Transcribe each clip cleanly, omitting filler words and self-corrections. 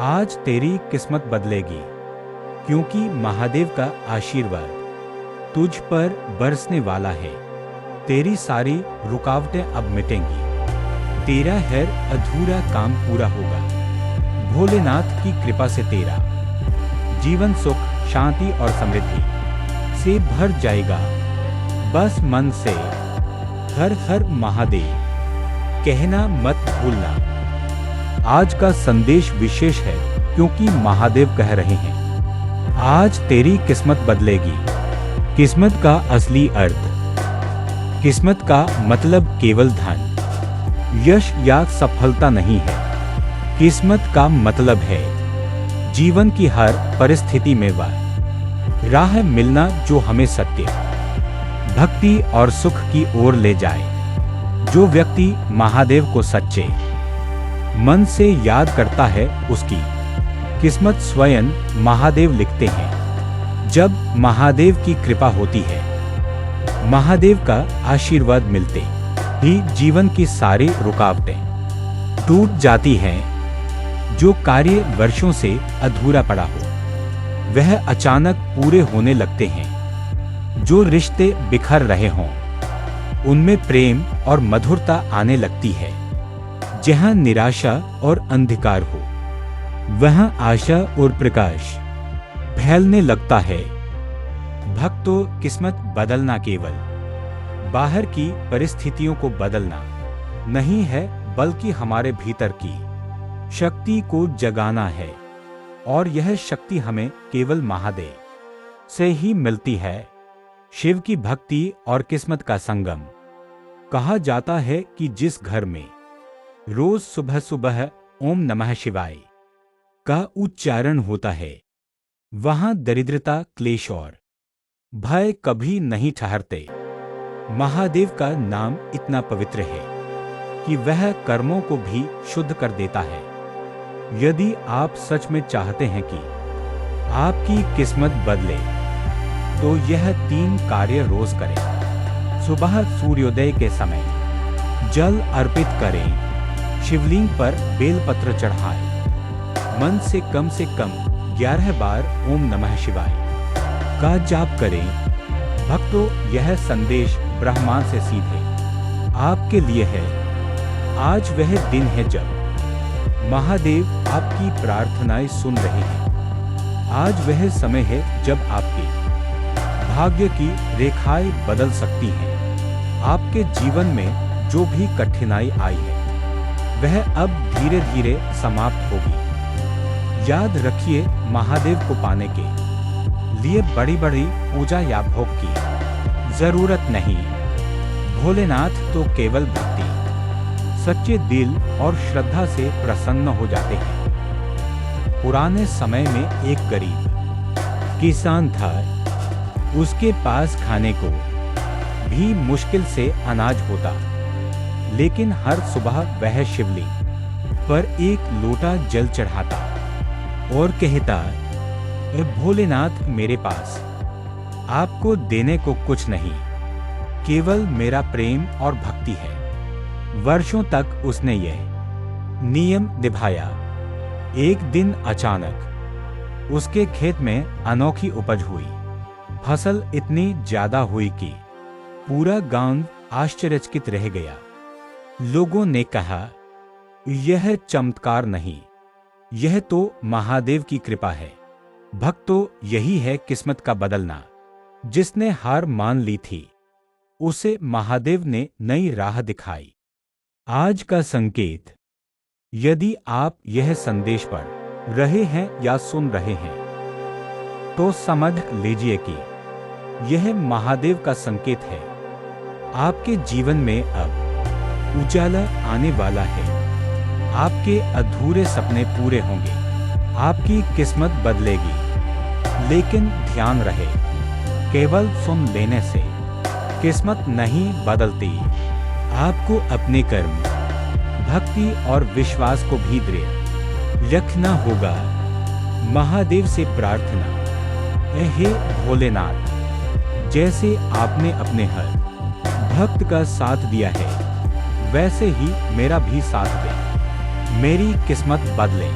आज तेरी किस्मत बदलेगी, क्योंकि महादेव का आशीर्वाद तुझ पर बरसने वाला है। तेरी सारी रुकावटें अब मिटेंगी। तेरा हर अधूरा काम पूरा होगा। भोलेनाथ की कृपा से तेरा जीवन सुख, शांति और समृद्धि से भर जाएगा। बस मन से हर हर महादेव कहना मत भूलना। आज का संदेश विशेष है क्योंकि महादेव कह रहे हैं, आज तेरी किस्मत बदलेगी। किस्मत का असली अर्थ, किस्मत का मतलब केवल धन, यश या सफलता नहीं है। किस्मत का मतलब है जीवन की हर परिस्थिति में वह राह मिलना जो हमें सत्य, भक्ति और सुख की ओर ले जाए। जो व्यक्ति महादेव को सच्चे मन से याद करता है, उसकी किस्मत स्वयं महादेव लिखते हैं। जब महादेव की कृपा होती है, महादेव का आशीर्वाद मिलते ही जीवन की सारी रुकावटें टूट जाती हैं। जो कार्य वर्षों से अधूरा पड़ा हो, वह अचानक पूरे होने लगते हैं। जो रिश्ते बिखर रहे हों, उनमें प्रेम और मधुरता आने लगती है। जहां निराशा और अंधकार हो, वहां आशा और प्रकाश फैलने लगता है। भक्तों, किस्मत बदलना केवल बाहर की परिस्थितियों को बदलना नहीं है, बल्कि हमारे भीतर की शक्ति को जगाना है। और यह शक्ति हमें केवल महादेव से ही मिलती है। शिव की भक्ति और किस्मत का संगम। कहा जाता है कि जिस घर में रोज सुबह सुबह ओम नमः शिवाय का उच्चारण होता है, वहां दरिद्रता, क्लेश और भय कभी नहीं ठहरते। महादेव का नाम इतना पवित्र है कि वह कर्मों को भी शुद्ध कर देता है। यदि आप सच में चाहते हैं कि आपकी किस्मत बदले, तो यह 3 कार्य रोज करें। सुबह सूर्योदय के समय जल अर्पित करें, शिवलिंग पर बेलपत्र चढ़ाएं, मन से कम 11 बार ओम नमः शिवाय का जाप करें। भक्तों, यह संदेश ब्रह्मांड से सीधे आपके लिए है। आज वह दिन है जब महादेव आपकी प्रार्थनाएं सुन रहे हैं। आज वह समय है जब आपके भाग्य की रेखाएं बदल सकती हैं। आपके जीवन में जो भी कठिनाई आई है, वह अब धीरे धीरे समाप्त होगी। याद रखिए, महादेव को पाने के लिए बड़ी बड़ी पूजा या भोग की जरूरत नहीं। भोलेनाथ तो केवल भक्ति, सच्चे दिल और श्रद्धा से प्रसन्न हो जाते हैं। पुराने समय में एक गरीब किसान था। उसके पास खाने को भी मुश्किल से अनाज होता, लेकिन हर सुबह वह शिवलिंग पर एक लोटा जल चढ़ाता और कहता, "ए भोलेनाथ, मेरे पास आपको देने को कुछ नहीं, केवल मेरा प्रेम और भक्ति है।" वर्षों तक उसने यह नियम निभाया। एक दिन अचानक उसके खेत में अनोखी उपज हुई। फसल इतनी ज्यादा हुई कि पूरा गांव आश्चर्यचकित रह गया। लोगों ने कहा, यह चमत्कार नहीं, यह तो महादेव की कृपा है। भक्तों, यही है किस्मत का बदलना। जिसने हार मान ली थी, उसे महादेव ने नई राह दिखाई। आज का संकेत, यदि आप यह संदेश पढ़ रहे हैं या सुन रहे हैं, तो समझ लीजिए कि यह महादेव का संकेत है। आपके जीवन में अब उजाला आने वाला है। आपके अधूरे सपने पूरे होंगे। आपकी किस्मत बदलेगी। लेकिन ध्यान रहे, केवल सुन लेने से किस्मत नहीं बदलती। आपको अपने कर्म, भक्ति और विश्वास को भी दृढ़ रखना होगा। महादेव से प्रार्थना, हे भोलेनाथ, जैसे आपने अपने हर भक्त का साथ दिया है, वैसे ही मेरा भी साथ दे। मेरी किस्मत बदले।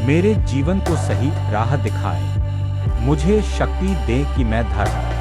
मेरे जीवन को सही राह दिखाए। मुझे शक्ति दे कि मैं धर्म,